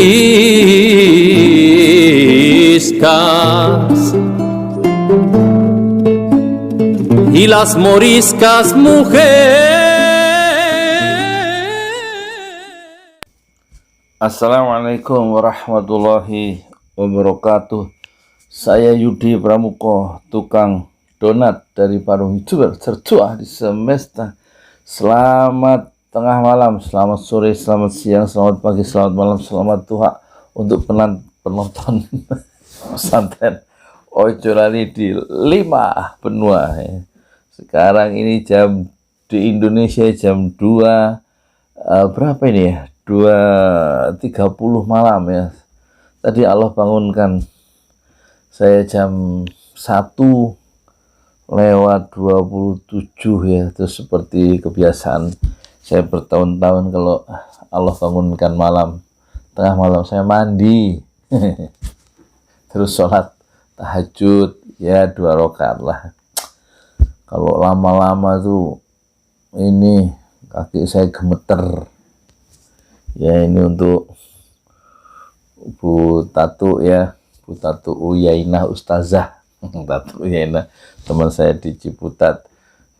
Moriscas y las moriscas mujer. Assalamualaikum warahmatullahi wabarakatuh. Saya Yudi Pramuko, tukang donat dari Parung Hijau tertua di semesta. Selamat tengah malam, selamat sore, selamat siang, selamat pagi, selamat malam, selamat duha untuk penonton pesantren Ojo Lali di 5 benua. Sekarang ini jam di Indonesia jam 2 berapa ini ya? 2.30 malam ya. Tadi Allah bangunkan saya jam 1:27 ya. Terus seperti kebiasaan saya bertahun-tahun kalau Allah bangunkan tengah malam saya mandi terus sholat tahajud ya 2 rakaat lah. Kalau lama-lama tuh ini kaki saya gemeter. Ya ini untuk Bu Tatu ya, Bu Tatu Uyainah Ustazah, Tatu Uyainah teman saya di Ciputat.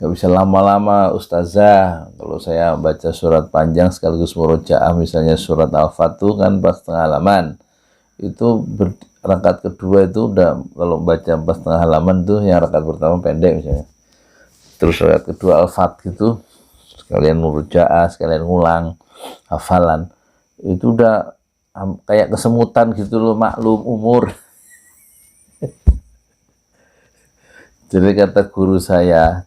Gak bisa lama-lama Ustazah, kalau saya baca surat panjang sekaligus murojaah, misalnya surat Al-Fatuh kan pas setengah halaman, itu rakaat kedua itu udah, kalau baca pas setengah halaman tuh yang rakaat pertama pendek misalnya, terus rakaat kedua Al-Fat gitu, sekalian murojaah, sekalian ngulang hafalan, itu udah kayak kesemutan gitu loh, maklum umur. Jadi kata guru saya,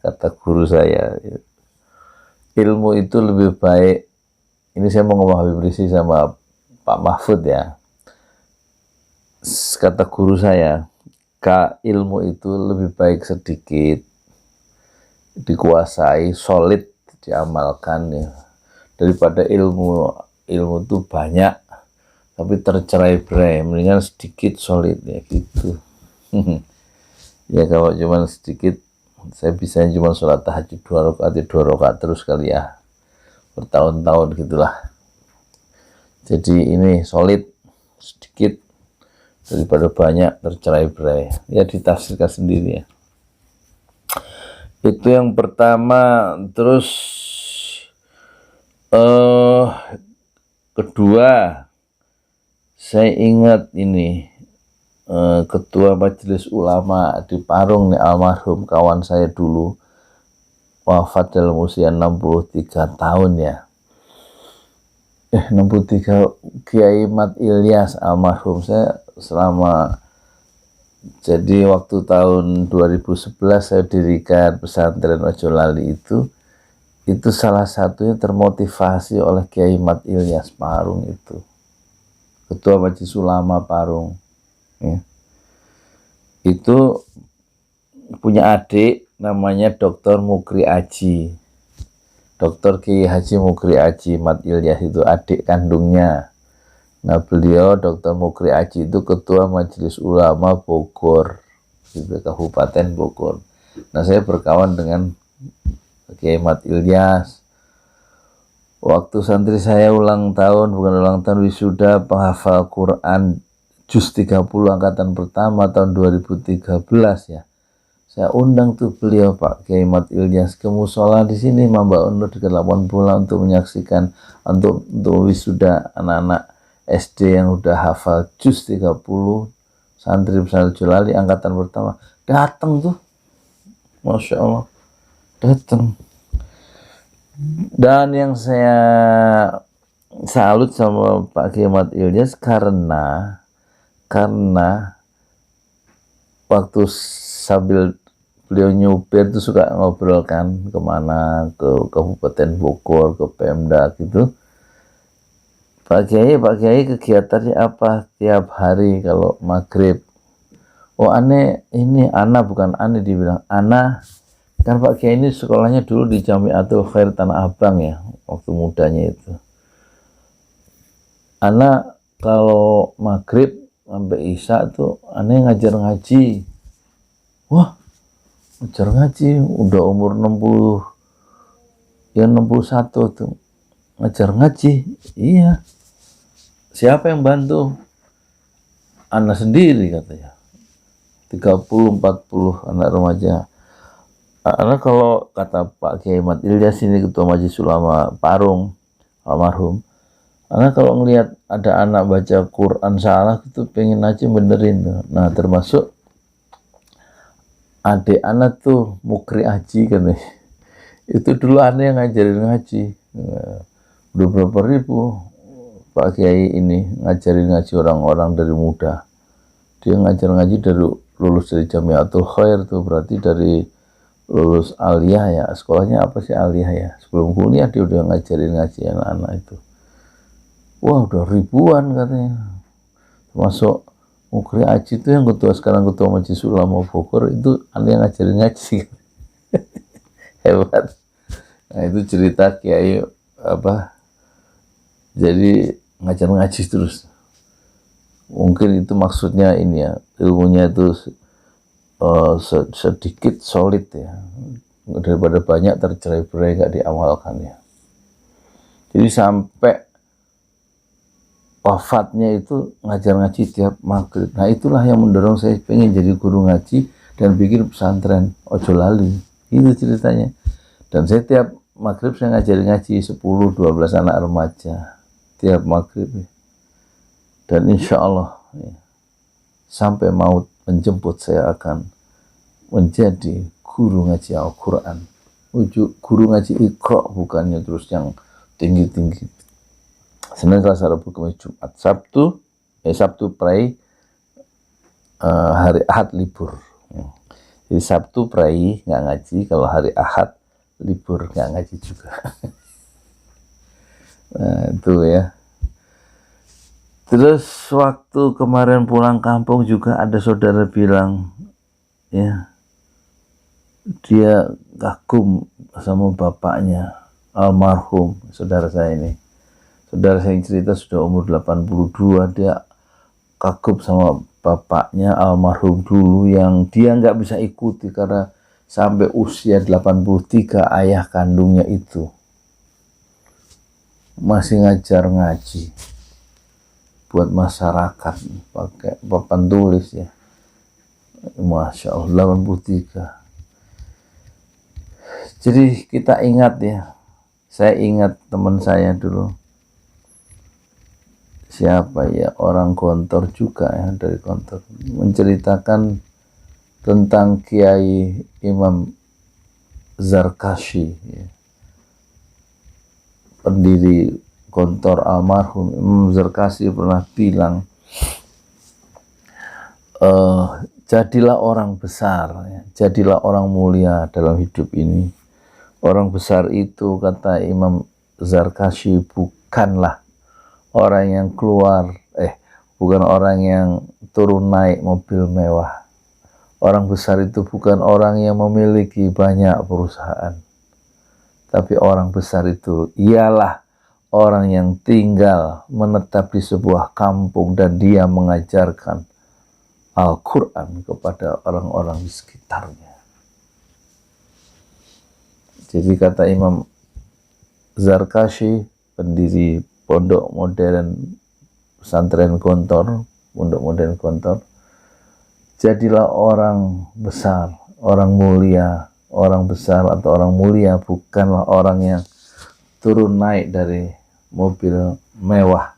ilmu itu lebih baik, ini saya mau ngomong Habib Rizie sama Pak Mahfud ya, kata guru saya, ilmu itu lebih baik sedikit dikuasai, solid diamalkan ya, daripada ilmu itu banyak tapi tercerai-berai, mendingan sedikit solid ya gitu. Ya kalau cuma sedikit, saya bisa cuma sholat tahajud 2 rakaat terus kali ya, bertahun-tahun gitulah. Jadi ini solid sedikit daripada banyak tercerai-berai, ya ditafsirkan sendiri ya. Itu yang pertama. Terus kedua, saya ingat ini ketua majelis ulama di Parung nih, almarhum kawan saya dulu, wafat dalam usia 63 tahun ya. 63, Kiai Mat Ilyas almarhum. Saya selama, jadi waktu tahun 2011 saya dirikan pesantren Ojo Lali itu salah satunya termotivasi oleh Kiai Mat Ilyas Parung, itu ketua majelis ulama Parung ya. Itu punya adik namanya Dr. Mukri Aji, Dr. Kiai Haji Mukri Aji. Mat Ilyas itu adik kandungnya. Nah beliau Dr. Mukri Aji itu ketua majelis ulama Bogor, gitu, Kabupaten Bogor. Nah saya berkawan dengan Kiai Mat Ilyas. Waktu santri saya ulang tahun, bukan ulang tahun, wisuda penghafal Quran Juz 30 angkatan pertama tahun 2013 ya. Saya undang tuh beliau Pak Kiai Mat Ilyas ke musola di sini Mamba Undur di Labuan Pula untuk menyaksikan untuk wisuda anak-anak SD yang udah hafal Juz 30, santri pesantren Ojo Lali angkatan pertama. Datang tuh, Masya Allah, datang. Dan yang saya salut sama Pak Kiai Mat Ilyas karena waktu sambil beliau nyupir itu suka ngobrol kan kemana, ke Kabupaten Bogor, ke Pemda gitu. Pak Kiai kegiatannya apa tiap hari kalau maghrib? Oh aneh, ini Ana bukan aneh, dibilang Ana. Kan Pak Kiai ini sekolahnya dulu di Jamiatul Khair Tanah Abang ya, waktu mudanya itu. Ana kalau maghrib sampai isya tuh aneh ngajar ngaji. Wah, ngajar ngaji udah umur 60 ya, 61 tuh ngajar ngaji. Iya, siapa yang bantu? Anak sendiri katanya. 30-40 anak remaja. Karena kalau kata Pak Kiai Mat Ilyas ini Ketua Majelis Ulama Parung almarhum, karena kalau ngelihat ada anak baca Quran salah itu pengen aja benerin tuh. Nah termasuk adik anak tuh Mukri Aji kan nih. Itu dulu anak yang ngajarin ngaji. Udah berapa ribu Pak Kiai ini ngajarin ngaji orang-orang dari muda. Dia ngajar ngaji dari lulus dari Jamiatul Khair tuh, berarti dari lulus aliyah ya, sekolahnya apa sih aliyah ya, sebelum kuliah dia udah ngajarin ngaji anak-anak itu. Wah udah ribuan katanya, termasuk Mukri Aji itu yang sekarang ketua Majelis Ulama Bogor itu ada yang ngajarin ngaji. Hebat. Nah itu cerita Kiai apa, jadi ngajar ngaji terus. Mungkin itu maksudnya ini ya, ilmunya itu sedikit solid ya, daripada banyak tercerai-berai gak diamalkan ya. Jadi sampai wafatnya itu ngajar ngaji tiap maghrib. Nah itulah yang mendorong saya pengen jadi guru ngaji dan bikin pesantren Ojo Lali. Itu ceritanya. Dan saya tiap maghrib saya ngajarin ngaji 10-12 anak remaja tiap maghrib. Dan insya Allah ya, sampai maut menjemput saya akan menjadi guru ngaji Al-Quran. Guru ngaji Iqra, bukannya terus yang tinggi-tinggi. Senin, Selasa, Rabu, Kamis, Jumat, Sabtu pray, hari Ahad libur. Jadi Sabtu pray nggak ngaji, kalau hari Ahad libur nggak ngaji juga. Nah itu ya. Terus waktu kemarin pulang kampung juga ada saudara bilang ya, dia kagum sama bapaknya almarhum saudara saya ini. Saudara saya yang cerita sudah umur 82, dia kagum sama bapaknya almarhum dulu yang dia nggak bisa ikuti karena sampai usia 83 ayah kandungnya itu masih ngajar ngaji buat masyarakat pakai papan tulis ya. Masya Allah 83. Jadi kita ingat ya, saya ingat teman saya dulu, siapa ya, orang Gontor juga ya, dari Gontor, menceritakan tentang Kiai Imam Zarkashi ya, pendiri Gontor almarhum. Imam Zarkashi pernah bilang, jadilah orang besar ya, jadilah orang mulia dalam hidup ini. Orang besar itu, kata Imam Zarkashi, bukanlah orang yang bukan orang yang turun naik mobil mewah. Orang besar itu bukan orang yang memiliki banyak perusahaan, tapi orang besar itu ialah orang yang tinggal menetap di sebuah kampung dan dia mengajarkan Al-Quran kepada orang-orang di sekitarnya. Jadi kata Imam Zarkashi, pendiri pondok modern pesantren Gontor, pondok modern Gontor, jadilah orang besar, orang mulia. Orang besar atau orang mulia bukanlah orang yang turun naik dari mobil mewah.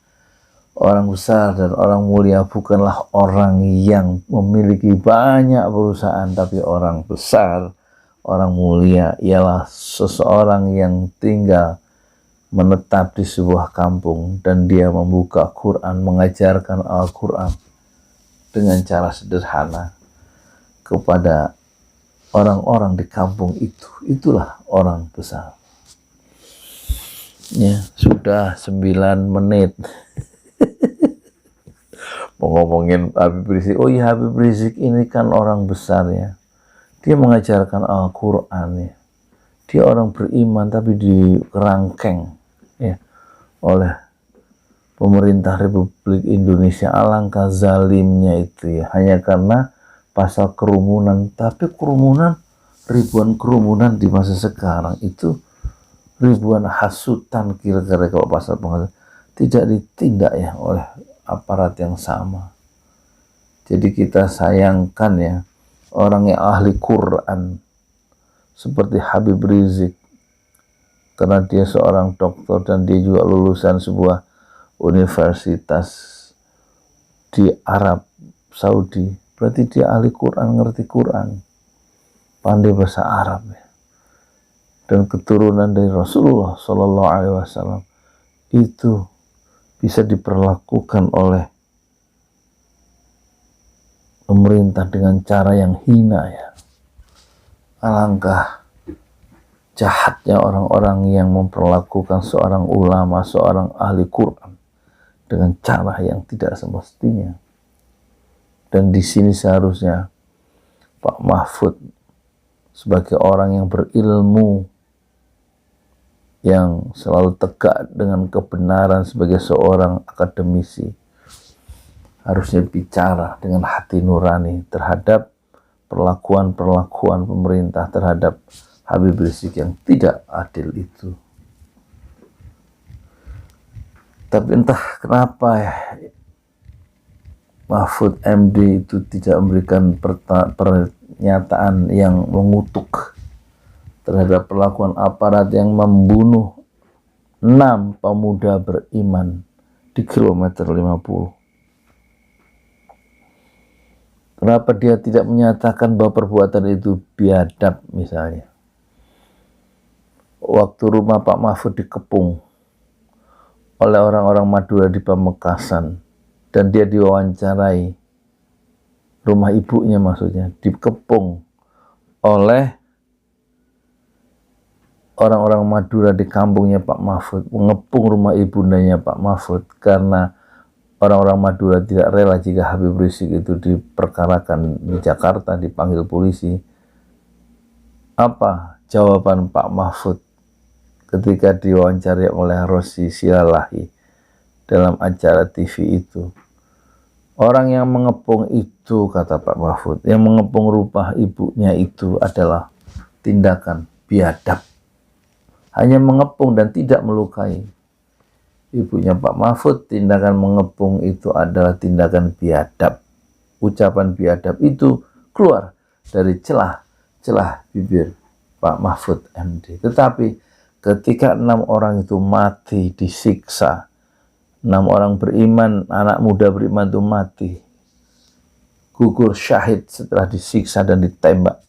Orang besar dan orang mulia bukanlah orang yang memiliki banyak perusahaan, tapi orang besar, orang mulia ialah seseorang yang tinggal menetap di sebuah kampung dan dia membuka Quran, mengajarkan Al-Quran dengan cara sederhana kepada orang-orang di kampung itu. Itulah orang besar. Ya, sudah 9 menit. Mau ngomongin Habib Rizik. Oh iya, Habib Rizik ini kan orang besar ya. Dia mengajarkan Al-Quran ya. Dia orang beriman tapi dikerangkeng ya oleh pemerintah Republik Indonesia. Alangkah zalimnya itu ya. Hanya karena pasal kerumunan. Tapi kerumunan, ribuan kerumunan di masa sekarang itu ribuan hasutan kira-kira kalau pasal penghasutan. tidak ditindak ya oleh aparat yang sama. Jadi kita sayangkan ya orang yang ahli Quran seperti Habib Rizik, karena dia seorang dokter dan dia juga lulusan sebuah universitas di Arab Saudi, berarti dia ahli Quran, ngerti Quran, pandai bahasa Arab ya. Dan keturunan dari Rasulullah Shallallahu Alaihi Wasallam itu bisa diperlakukan oleh pemerintah dengan cara yang hina ya. Alangkah jahatnya orang-orang yang memperlakukan seorang ulama, seorang ahli Quran dengan cara yang tidak semestinya. Dan di sini seharusnya Pak Mahfud sebagai orang yang berilmu, yang selalu tegak dengan kebenaran sebagai seorang akademisi, harusnya bicara dengan hati nurani terhadap perlakuan-perlakuan pemerintah terhadap Habib Rizik yang tidak adil itu. Tapi entah kenapa ya, Mahfud MD itu tidak memberikan pernyataan yang mengutuk terhadap perlakuan aparat yang membunuh 6 pemuda beriman di kilometer 50. Kenapa dia tidak menyatakan bahwa perbuatan itu biadab misalnya? Waktu rumah Pak Mahfud dikepung oleh orang-orang Madura di Pamekasan dan dia diwawancarai, rumah ibunya maksudnya, dikepung oleh orang-orang Madura di kampungnya Pak Mahfud, mengepung rumah ibundanya Pak Mahfud karena orang-orang Madura tidak rela jika Habib Rizik itu diperkarakan di Jakarta, dipanggil polisi. Apa jawaban Pak Mahfud ketika diwawancari oleh Rossi Silalahi dalam acara TV itu? Orang yang mengepung itu, kata Pak Mahfud, yang mengepung rumah ibunya itu adalah tindakan biadab. Hanya mengepung dan tidak melukai ibunya Pak Mahfud. Tindakan mengepung itu adalah tindakan biadab. Ucapan biadab itu keluar dari celah bibir Pak Mahfud MD. Tetapi ketika 6 orang itu mati disiksa, 6 orang beriman, anak muda beriman itu mati, gugur syahid setelah disiksa dan ditembak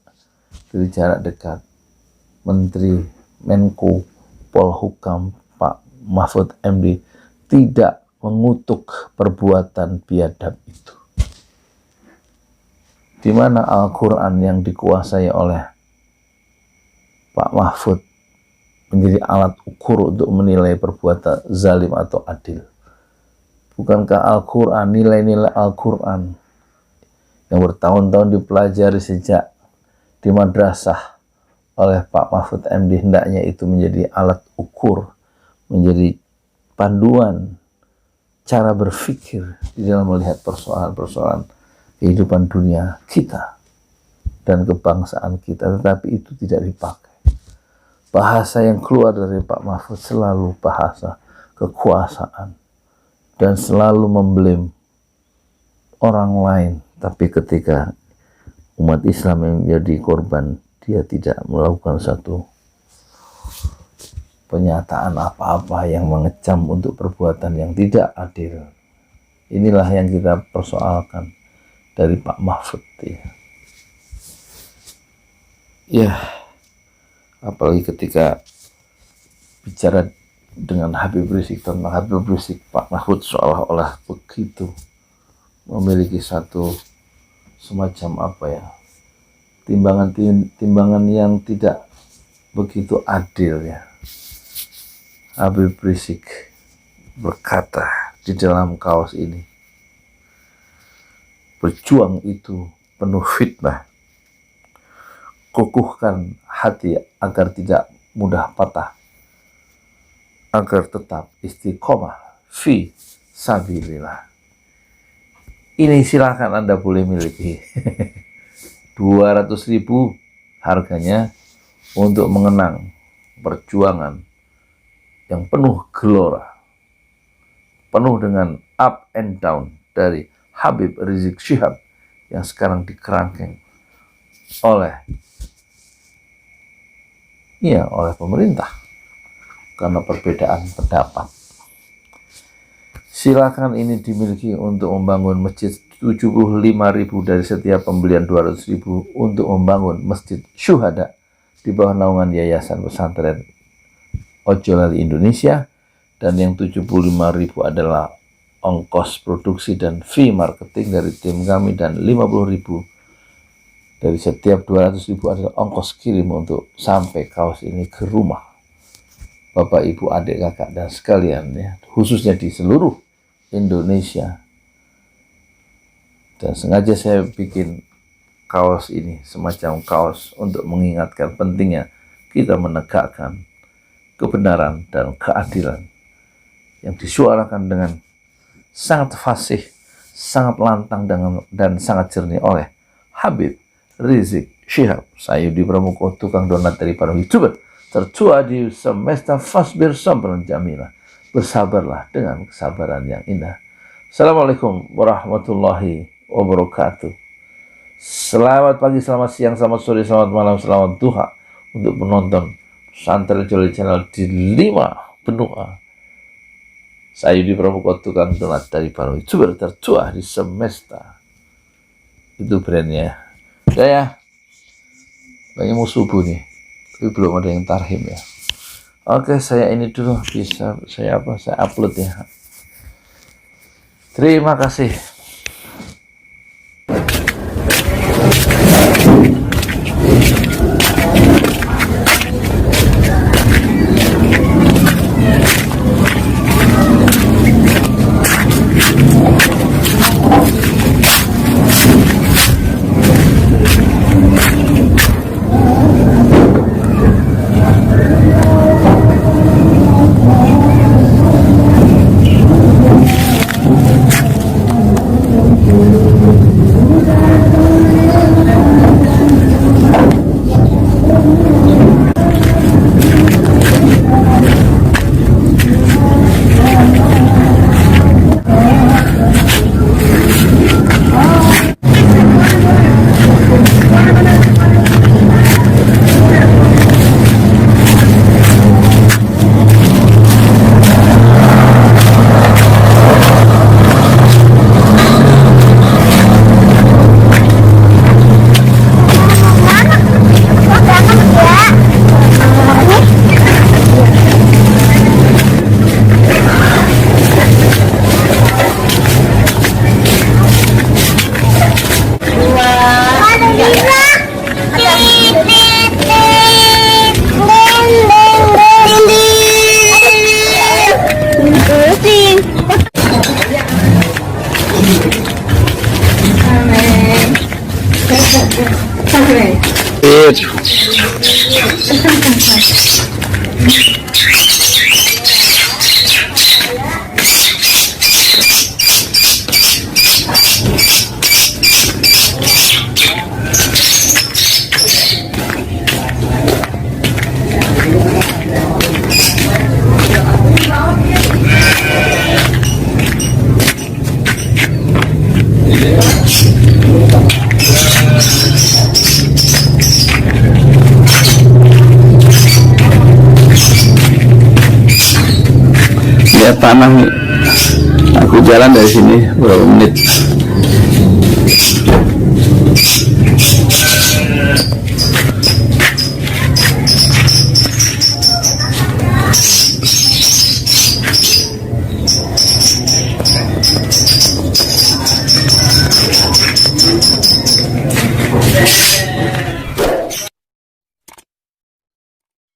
dari jarak dekat, Menteri Menko Polhukam Pak Mahfud MD tidak mengutuk perbuatan biadab itu. Di mana Al-Quran yang dikuasai oleh Pak Mahfud menjadi alat ukur untuk menilai perbuatan zalim atau adil? Bukankah Al-Quran, nilai-nilai Al-Quran yang bertahun-tahun dipelajari sejak di madrasah oleh Pak Mahfud MD, hendaknya itu menjadi alat ukur, menjadi panduan cara berpikir di dalam melihat persoalan-persoalan kehidupan dunia kita dan kebangsaan kita. Tetapi itu tidak dipakai. Bahasa yang keluar dari Pak Mahfud selalu bahasa kekuasaan dan selalu memblame orang lain. Tapi ketika umat Islam yang menjadi korban, dia tidak melakukan satu pernyataan apa-apa yang mengecam untuk perbuatan yang tidak adil. Inilah yang kita persoalkan dari Pak Mahfud ya. Apalagi ketika bicara dengan Habib Rizik, tentang Habib Rizik, Pak Mahfud seolah-olah begitu memiliki satu semacam apa ya, timbangan yang tidak begitu adil ya. Habib Rizik berkata di dalam kaos ini, berjuang itu penuh fitnah, kukuhkan hati agar tidak mudah patah, agar tetap istiqomah fi sabilillah. Ini silakan Anda boleh miliki. 200.000 harganya untuk mengenang perjuangan yang penuh gelora penuh dengan up and down dari Habib Rizik Syihab yang sekarang dikerangkeng oleh pemerintah karena perbedaan pendapat. Silakan ini dimiliki untuk membangun masjid 75.000 dari setiap pembelian 200.000 untuk membangun masjid syuhada di bawah naungan Yayasan Pesantren Ojolali Indonesia, dan yang 75.000 adalah ongkos produksi dan fee marketing dari tim kami, dan 50.000 dari setiap 200.000 adalah ongkos kirim untuk sampai kaos ini ke rumah Bapak, Ibu, adik, kakak, dan sekalian ya, khususnya di seluruh Indonesia. Dan sengaja saya bikin kaos ini semacam kaos untuk mengingatkan pentingnya kita menegakkan kebenaran dan keadilan yang disuarakan dengan sangat fasih, sangat lantang dan sangat jernih oleh Habib Rizik Syihab. Saya Yudi Pramuko, tukang donat dari para YouTuber tertua di semesta. Fasbir sabran jamila, bersabarlah dengan kesabaran yang indah. Assalamualaikum warahmatullahi wabarakatuh. Selamat pagi, selamat siang, selamat sore, selamat malam, selamat duha untuk penonton Pesantren Ojolali Channel di 5 benua. Saya Yudi Pramuko, tukang donat dari para YouTuber tertua di semesta. Itu brandnya. Udah ya, kayaknya mau subuh nih, tapi belum ada yang tarhim ya. Oke, saya ini dulu, saya upload ya. Terima kasih. Lihat tanah nih, aku jalan dari sini berapa menit.